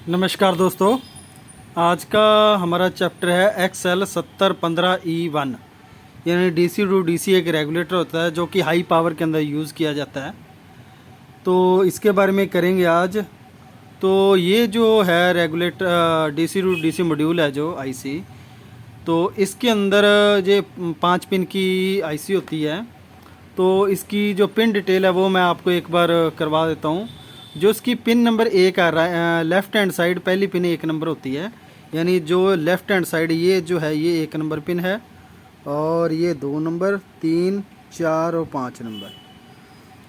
नमस्कार दोस्तों, आज का हमारा चैप्टर है XL7015E1 यानी DC टू DC एक रेगुलेटर होता है जो कि हाई पावर के अंदर यूज़ किया जाता है। तो इसके बारे में करेंगे आज। तो ये जो है regulator DC to DC module है जो IC, तो इसके अंदर ये 5 पिन की IC होती है। तो इसकी जो पिन डिटेल है वो मैं आपको एक बार करवा देता हूँ। जो इसकी पिन नंबर 1 आ रहा है, लेफ़्ट हैंड साइड पहली पिन 1 नंबर होती है, यानी जो लेफ़्ट हैंड साइड ये जो है ये 1 नंबर पिन है, और ये 2 नंबर, 3, 4 और 5 नंबर।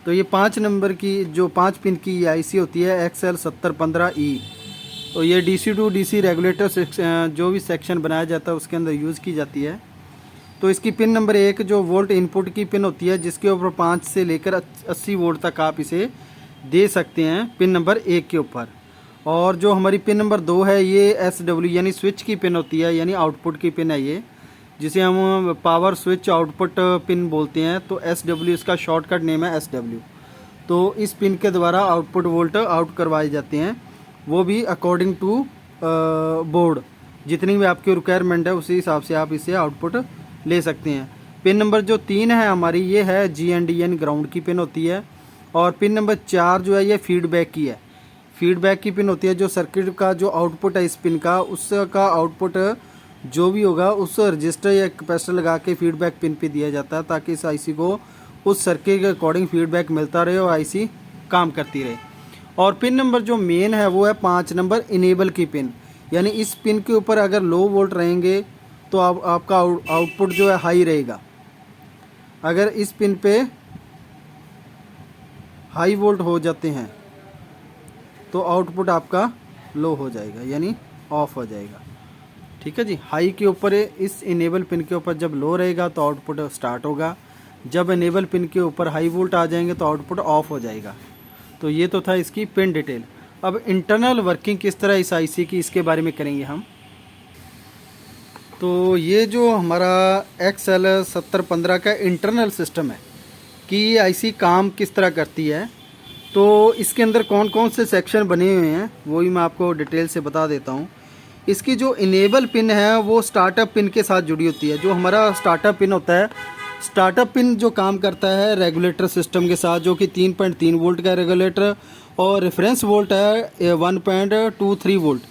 तो ये 5 नंबर की जो 5 पिन की IC होती है XL7015E। तो ये DC टू DC रेगुलेटर जो भी सेक्शन बनाया जाता है उसके अंदर यूज़ की जाती है। तो इसकी पिन नंबर 1 जो वोल्ट इनपुट की पिन होती है, जिसके ऊपर 5 से लेकर 80 वोल्ट तक आप इसे दे सकते हैं पिन नंबर 1 के ऊपर। और जो हमारी पिन नंबर 2 है ये SW यानी स्विच की पिन होती है, यानी आउटपुट की पिन है ये, जिसे हम पावर स्विच आउटपुट पिन बोलते हैं। तो SW इसका शॉर्टकट नेम है SW। तो इस पिन के द्वारा आउटपुट वोल्ट आउट करवाए जाते हैं, वो भी अकॉर्डिंग टू बोर्ड। जितनी भी आपकी रिक्वायरमेंट है उसी हिसाब से आप इसे आउटपुट ले सकते हैं। पिन नंबर जो 3 है हमारी ये है GND यानी ग्राउंड की पिन होती है। और पिन नंबर 4 जो है ये फीडबैक की है। फीडबैक की पिन होती है, जो सर्किट का जो आउटपुट है इस पिन का, उसका आउटपुट जो भी होगा उस रजिस्टर या कैपेसिटर लगा के फीडबैक पिन पे दिया जाता है, ताकि इस IC को उस सर्किट के अकॉर्डिंग फीडबैक मिलता रहे और IC काम करती रहे। और पिन नंबर जो मेन है वो है 5 नंबर इनेबल की पिन, यानी इस पिन के ऊपर अगर लो वोल्ट रहेंगे तो आपका आउटपुट जो है हाई रहेगा। अगर इस पिन पे हाई वोल्ट हो जाते हैं तो आउटपुट आपका लो हो जाएगा, यानी ऑफ हो जाएगा। ठीक है जी। हाई के ऊपर इस इनेबल पिन के ऊपर जब लो रहेगा तो आउटपुट स्टार्ट होगा, जब इनेबल पिन के ऊपर हाई वोल्ट आ जाएंगे तो आउटपुट ऑफ हो जाएगा। तो ये तो था इसकी पिन डिटेल। अब इंटरनल वर्किंग किस तरह इस IC की, इसके बारे में करेंगे हम। तो ये जो हमारा XL7015 का इंटरनल सिस्टम है कि ये IC काम किस तरह करती है, तो इसके अंदर कौन कौन से सेक्शन बने हुए हैं वही मैं आपको डिटेल से बता देता हूँ। इसकी जो इनेबल पिन है वो स्टार्टअप पिन के साथ जुड़ी होती है। जो हमारा स्टार्टअप पिन होता है, स्टार्टअप पिन जो काम करता है रेगुलेटर सिस्टम के साथ, जो कि 3.3 वोल्ट का रेगुलेटर और रेफरेंस वोल्ट है 1.23 वोल्ट।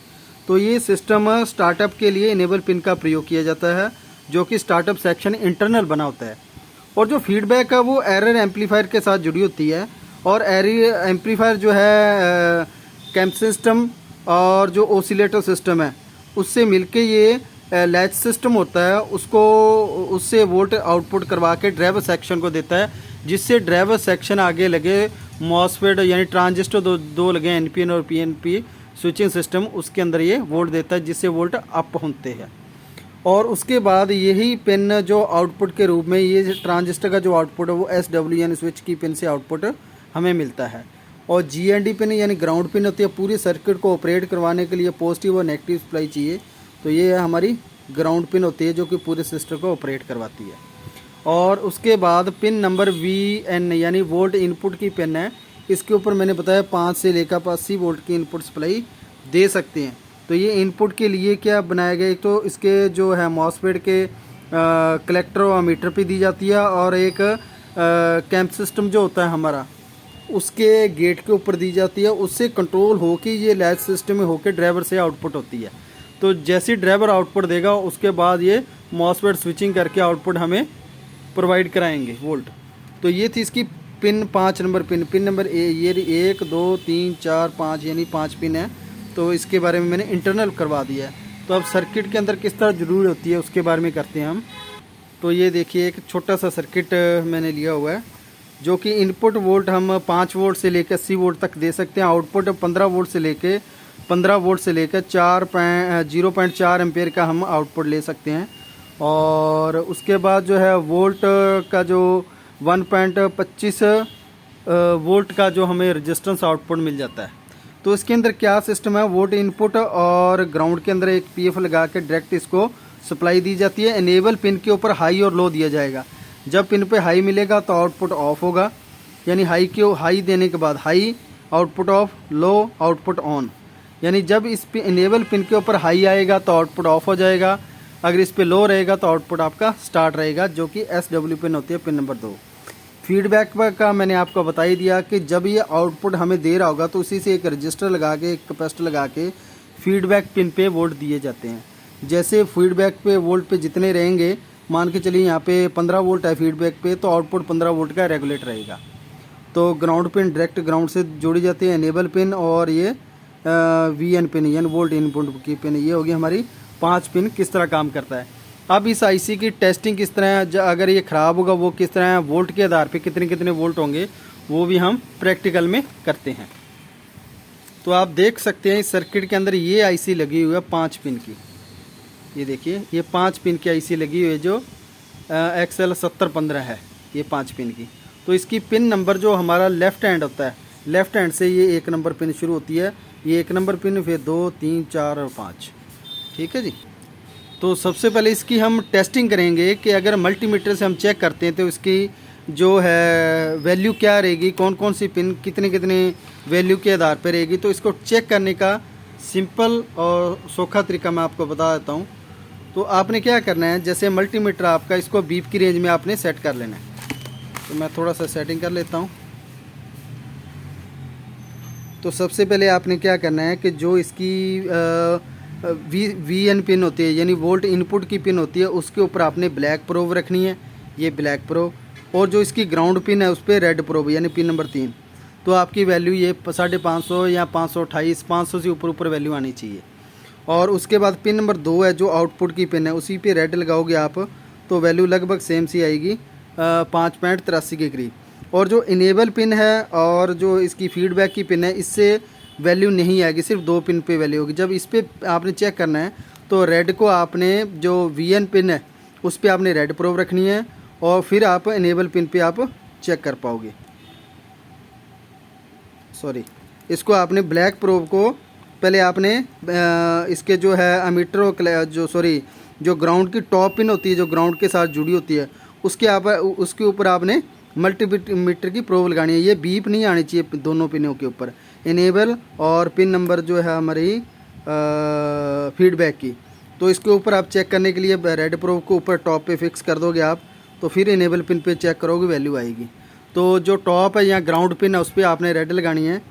तो ये सिस्टम स्टार्टअप के लिए इनेबल पिन का प्रयोग किया जाता है, जो कि स्टार्टअप सेक्शन इंटरनल बना होता है। और जो फीडबैक है वो एरर एम्पलीफायर के साथ जुड़ी होती है। और एरर एम्पलीफायर जो है कैंप सिस्टम और जो ओसिलेटर सिस्टम है उससे मिलके ये लैच सिस्टम होता है, उससे वोल्ट आउटपुट करवा के ड्राइवर सेक्शन को देता है, जिससे ड्राइवर सेक्शन आगे लगे मॉसफेट यानी ट्रांजिस्टर दो लगे NPN और PNP स्विचिंग सिस्टम, उसके अंदर ये वोल्ट देता है, जिससे वोल्ट अप होते हैं। और उसके बाद यही पिन जो आउटपुट के रूप में ये ट्रांजिस्टर का जो आउटपुट है वो SW यानी स्विच की पिन से आउटपुट हमें मिलता है। और GND पिन यानी ग्राउंड पिन होती है, पूरी सर्किट को ऑपरेट करवाने के लिए पॉजिटिव और नेगेटिव सप्लाई चाहिए। तो ये हमारी ग्राउंड पिन होती है जो कि पूरे सिस्टम को ऑपरेट करवाती है। और उसके बाद पिन नंबर VN यानी वोल्ट इनपुट की पिन है। इसके ऊपर मैंने बताया 5 से लेकर 80 वोल्ट की इनपुट सप्लाई दे सकते हैं। तो ये इनपुट के लिए क्या बनाया गया, एक तो इसके जो है मॉसफेट के कलेक्टर और मीटर पे दी जाती है, और एक कैंप सिस्टम जो होता है हमारा उसके गेट के ऊपर दी जाती है। उससे कंट्रोल हो के ये लैच सिस्टम में होकर ड्राइवर से आउटपुट होती है। तो जैसे ड्राइवर आउटपुट देगा उसके बाद ये मॉसफेट स्विचिंग करके आउटपुट हमें प्रोवाइड कराएंगे वोल्ट। तो ये थी इसकी pin 5 number pin. Pin number ये 1 2 3 4 5 यानी 5 पिन है। तो इसके बारे में मैंने इंटरनल करवा दिया है। तो अब सर्किट के अंदर किस तरह जरूरी होती है उसके बारे में करते हैं हम। तो ये देखिए एक छोटा सा सर्किट मैंने लिया हुआ है, जो कि इनपुट वोल्ट हम 5 वोल्ट से लेकर 80 वोल्ट तक दे सकते हैं। आउटपुट 15 वोल्ट से लेकर 0.4 एम्पेयर का हम आउटपुट ले सकते हैं। और उसके बाद जो है वोल्ट का जो 1.25 वोल्ट का जो हमें रेजिस्टेंस आउटपुट मिल जाता है। तो इसके अंदर क्या सिस्टम है, वोल्ट इनपुट और ग्राउंड के अंदर एक PF लगा के डायरेक्ट इसको सप्लाई दी जाती है। इनेबल पिन के ऊपर हाई और लो दिया जाएगा। जब पिन पे हाई मिलेगा तो आउटपुट ऑफ होगा, यानी हाई देने के बाद high output of, low output on. यानी जब इस पे इनेबल पिन के ऊपर हाई आएगा तो आउटपुट ऑफ हो जाएगा, अगर इस पे लो रहेगा तो आउटपुट आपका स्टार्ट रहेगा, जो कि SW पिन होती है, पिन नंबर 2। फीडबैक का मैंने आपको बता ही दिया कि जब ये आउटपुट हमें दे रहा होगा तो उसी से एक रजिस्टर लगा के, एक कैपेसिटर लगा के फीडबैक पिन पे वोल्ट दिए जाते हैं। जैसे फीडबैक पे वोल्ट पे जितने रहेंगे, मान के चलिए यहाँ पे 15 वोल्ट है फीडबैक पे, तो आउटपुट 15 वोल्ट का रेगुलेट रहेगा। तो ग्राउंड पिन डायरेक्ट ग्राउंड से जोड़ी जाती है, इनेबल पिन, और ये VN पिन यानी वोल्ट इनपुट की पिन, ये होगी हमारी 5 पिन। किस तरह काम करता है, अब इस IC की टेस्टिंग किस तरह है, अगर ये ख़राब होगा वो किस तरह है, वोल्ट के आधार पे कितने कितने वोल्ट होंगे, वो भी हम प्रैक्टिकल में करते हैं। तो आप देख सकते हैं इस सर्किट के अंदर ये IC लगी हुई है 5 पिन की। ये देखिए ये 5 पिन की IC लगी हुई है जो XL 7015 है, ये 5 पिन की। तो इसकी पिन नंबर जो हमारा लेफ़्ट हैंड होता है, लेफ़्ट हैंड से ये 1 नंबर पिन शुरू होती है, ये 1 नंबर पिन, फिर 2, 3, 4 और 5। ठीक है जी। तो सबसे पहले इसकी हम टेस्टिंग करेंगे कि अगर मल्टीमीटर से हम चेक करते हैं तो इसकी जो है वैल्यू क्या रहेगी, कौन कौन सी पिन कितने कितने वैल्यू के आधार पर रहेगी। तो इसको चेक करने का सिंपल और सौखा तरीका मैं आपको बता देता हूँ। तो आपने क्या करना है, जैसे मल्टीमीटर आपका, इसको बीप की रेंज में आपने सेट कर लेना है। तो मैं थोड़ा सा सेटिंग कर लेता हूँ। तो सबसे पहले आपने क्या करना है कि जो इसकी VN पिन होती है यानी वोल्ट इनपुट की पिन होती है, उसके ऊपर आपने ब्लैक प्रोब रखनी है, ये ब्लैक प्रोब, और जो इसकी ग्राउंड पिन है उस पर रेड प्रोब यानी पिन नंबर 3। तो आपकी वैल्यू ये 550 या 528, 500 से ऊपर वैल्यू आनी चाहिए। और उसके बाद पिन नंबर 2 है जो आउटपुट की पिन है, उसी पे रेड लगाओगे आप तो वैल्यू लगभग सेम सी आएगी, 5.83 के करीब। और जो इनेबल पिन है और जो इसकी फीडबैक की पिन है, इससे वैल्यू नहीं आएगी, सिर्फ 2 पिन पे वैल्यू होगी। जब इस पे आपने चेक करना है तो रेड को आपने जो VN पिन है उस पे आपने रेड प्रोब रखनी है, और फिर आप इनेबल पिन पे आप चेक कर पाओगे। सॉरी, इसको आपने ब्लैक प्रोब को पहले आपने इसके जो है अमीटर और जो ग्राउंड की टॉप पिन होती है, जो ग्राउंड के साथ जुड़ी होती है, उसके ऊपर आपने मल्टीमीटर की प्रोब लगानी है। ये बीप नहीं आनी चाहिए दोनों पिनों के ऊपर, इनेबल और पिन नंबर जो है हमारी फीडबैक की। तो इसके ऊपर आप चेक करने के लिए रेड प्रोब को ऊपर टॉप पे फिक्स कर दोगे आप, तो फिर इनेबल पिन पे चेक करोगे वैल्यू आएगी। तो जो टॉप है या ग्राउंड पिन है उस पर आपने रेड लगानी है,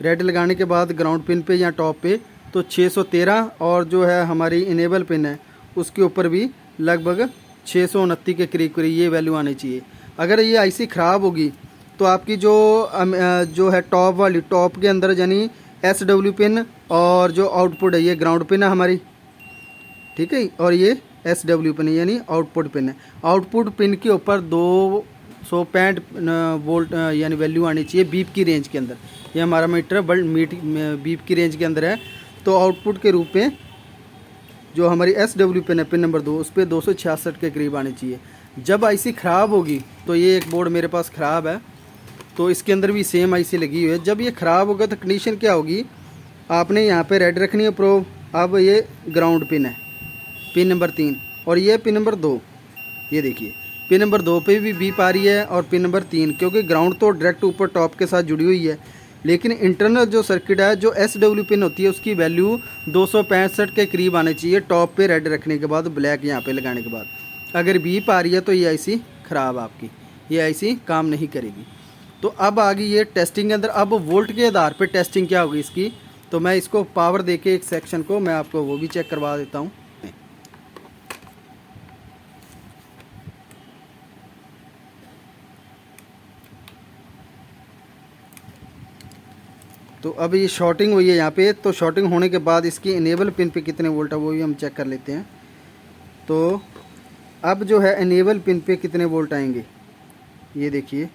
रेड लगाने के बाद ग्राउंड पिन पे या टॉप पे तो 613, और जो है हमारी इनेबल पिन है उसके ऊपर भी लगभग 629 के करीब ये वैल्यू आनी चाहिए। अगर ये IC ख़राब होगी तो आपकी जो है टॉप वाली, टॉप के अंदर यानी SW पिन, और जो आउटपुट है ये ग्राउंड पिन है हमारी, ठीक है, और ये SW पिन यानी आउटपुट पिन है। आउटपुट पिन के ऊपर 265 वोल्ट यानी वैल्यू आनी चाहिए बीप की रेंज के अंदर। ये हमारा मीटर बीप की रेंज के अंदर है। तो आउटपुट के रूप में जो हमारी SW पिन है, पिन नंबर 2, उस पर 266 के करीब आनी चाहिए। जब IC ख़राब होगी, तो ये एक बोर्ड मेरे पास ख़राब है, तो इसके अंदर भी सेम IC लगी हुई है। जब ये ख़राब होगा तो कंडीशन क्या होगी, आपने यहाँ पे रेड रखनी है प्रोब। अब ये ग्राउंड पिन है, पिन नंबर 3, और ये पिन नंबर 2। ये देखिए पिन नंबर 2 पे भी बीप आ रही है, और पिन नंबर 3, क्योंकि ग्राउंड तो डायरेक्ट ऊपर टॉप के साथ जुड़ी हुई है, लेकिन इंटरनल जो सर्किट है, जो SW पिन होती है, उसकी वैल्यू 265 के करीब आनी चाहिए टॉप पे रेड रखने के बाद, ब्लैक यहाँ पे लगाने के बाद। अगर बीप आ रही है तो ये IC ख़राब आपकी, ये IC काम नहीं करेगी। तो अब आ गई ये टेस्टिंग के अंदर। अब वोल्ट के आधार पे टेस्टिंग क्या होगी इसकी, तो मैं इसको पावर देके एक सेक्शन को मैं आपको वो भी चेक करवा देता हूँ। तो अब ये शॉर्टिंग हुई है यहाँ पे, तो शॉर्टिंग होने के बाद इसकी इनेबल पिन पे कितने वोल्ट है वो भी हम चेक कर लेते हैं। तो अब जो है इनेबल पिन पे कितने वोल्ट आएंगे, ये देखिए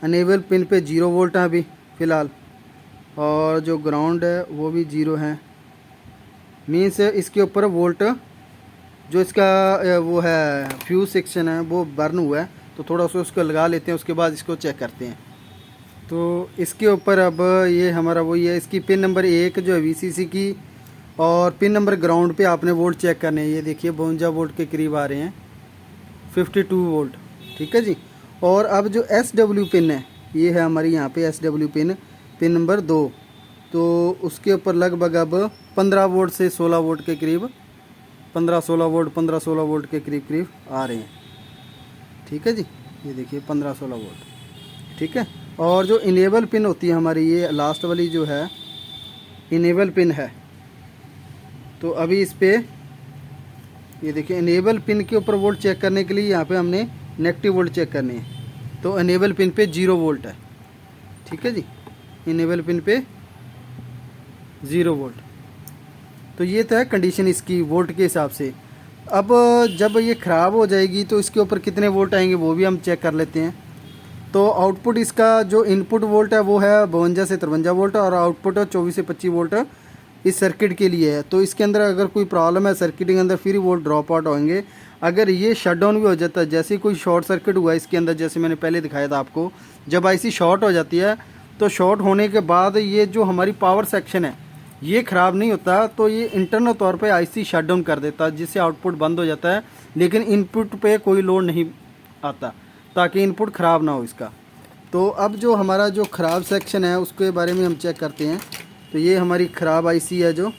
इनेबल पिन पे 0 वोल्ट है अभी फ़िलहाल, और जो ग्राउंड है वो भी 0 है। मीन्स इसके ऊपर वोल्ट जो इसका वो है फ्यूज सेक्शन है वो बर्न हुआ है, तो थोड़ा सा उसको लगा लेते हैं, उसके बाद इसको चेक करते हैं। तो इसके ऊपर अब ये हमारा वही है, इसकी पिन नंबर 1 जो है VCC की, और पिन नंबर ग्राउंड पे आपने वोल्ट चेक करने हैं। ये देखिए 52 वोल्ट के करीब आ रहे हैं, 52 वोल्ट, ठीक है जी। और अब जो SW पिन है, ये है हमारी यहाँ पे SW पिन, पिन नंबर 2। तो उसके ऊपर लगभग अब 15 वोल्ट से 16 वोल्ट के करीब 15-16 वोल्ट 15-16 वोल्ट के करीब करीब आ रहे हैं। ठीक है जी, ये देखिए 15-16 वोल्ट। ठीक है, और जो इनेबल पिन होती है हमारी, ये लास्ट वाली जो है इनेबल पिन है, तो अभी इस पे ये देखिए इनेबल पिन के ऊपर वोल्ट चेक करने के लिए यहाँ पे हमने नेगेटिव वोल्ट चेक करनी है। तो इनेबल पिन पे 0 वोल्ट है। ठीक है जी, इनेबल पिन पे 0 वोल्ट। तो ये तो है कंडीशन इसकी वोल्ट के हिसाब से। अब जब ये ख़राब हो जाएगी तो इसके ऊपर कितने वोल्ट आएंगे वो भी हम चेक कर लेते हैं। तो आउटपुट इसका जो इनपुट वोल्ट है वो है 52 से 53 वोल्ट, और आउटपुट 24 से 25 वोल्ट इस सर्किट के लिए है। तो इसके अंदर अगर कोई प्रॉब्लम है सर्किट के अंदर, फिर वोल्ट ड्रॉप आउट होंगे। अगर ये शट डाउन भी हो जाता है, जैसे कोई शॉर्ट सर्किट हुआ इसके अंदर, जैसे मैंने पहले दिखाया था आपको, जब आईसी शॉर्ट हो जाती है तो शॉर्ट होने के बाद ये जो हमारी पावर सेक्शन है ये ख़राब नहीं होता, तो ये इंटरनल तौर पे आईसी शट डाउन कर देता है, जिससे आउटपुट बंद हो जाता है, लेकिन इनपुट पे कोई लोड नहीं आता, ताकि इनपुट ख़राब ना हो इसका। तो अब जो हमारा जो ख़राब सेक्शन है उसके बारे में हम चेक करते हैं। तो ये हमारी ख़राब आईसी है जो,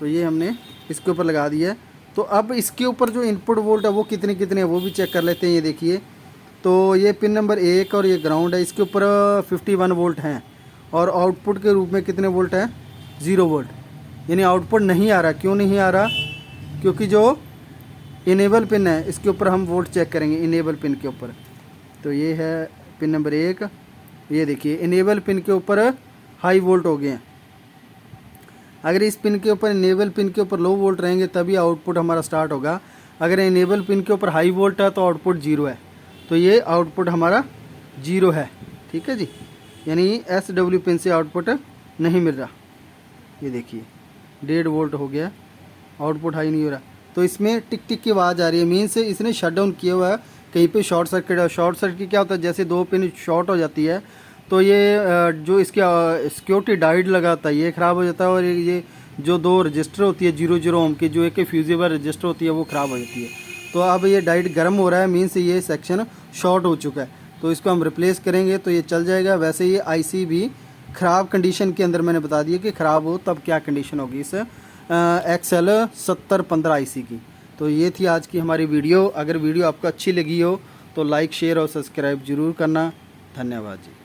तो ये हमने इसके ऊपर लगा दिया है। तो अब इसके ऊपर जो इनपुट वोल्ट है वो कितने कितने हैं वो भी चेक कर लेते हैं। ये देखिए, तो ये पिन नंबर 1 और ये ग्राउंड है, इसके ऊपर 51 वोल्ट हैं, और आउटपुट के रूप में कितने वोल्ट है 0 वोल्ट, यानी आउटपुट नहीं आ रहा। क्यों नहीं आ रहा? क्योंकि जो इनेबल पिन है इसके ऊपर हम वोल्ट चेक करेंगे, इनेबल पिन के ऊपर। तो ये है पिन नंबर 1, ये देखिए इनेबल पिन के ऊपर हाई वोल्ट हो गए हैं। अगर इस पिन के ऊपर इनेबल पिन के ऊपर लो वोल्ट रहेंगे तभी आउटपुट हमारा स्टार्ट होगा। अगर इनेबल पिन के ऊपर हाई वोल्ट है तो आउटपुट 0 है, तो ये आउटपुट हमारा 0 है। ठीक है जी, यानी SW पिन से आउटपुट नहीं मिल रहा। ये देखिए 1.5 वोल्ट हो गया, आउटपुट हाई नहीं हो रहा। तो इसमें टिक टिक की आवाज़ आ रही है, मीन्स इसने शट डाउन किया हुआ है, कहीं पे शॉर्ट सर्किट है। शॉर्ट सर्किट क्या होता है, जैसे 2 पिन शॉर्ट हो जाती है तो ये जो इसके सिक्योरिटी डायोड लगाता है ये ख़राब हो जाता है, और ये जो 2 रजिस्टर होती है 00 ओम की, जो एक फ्यूजिबल रजिस्टर होती है वो ख़राब हो जाती है। तो अब ये डायोड गर्म हो रहा है, मीन्स ये सेक्शन शॉर्ट हो चुका है, तो इसको हम रिप्लेस करेंगे तो ये चल जाएगा। वैसे ये आईसी भी ख़राब कंडीशन के अंदर मैंने बता दिया कि ख़राब हो तब क्या कंडीशन होगी इस XL 7015 आईसी की। तो ये थी आज की हमारी वीडियो। अगर वीडियो आपको अच्छी लगी हो तो लाइक शेयर और सब्सक्राइब ज़रूर करना। धन्यवाद जी।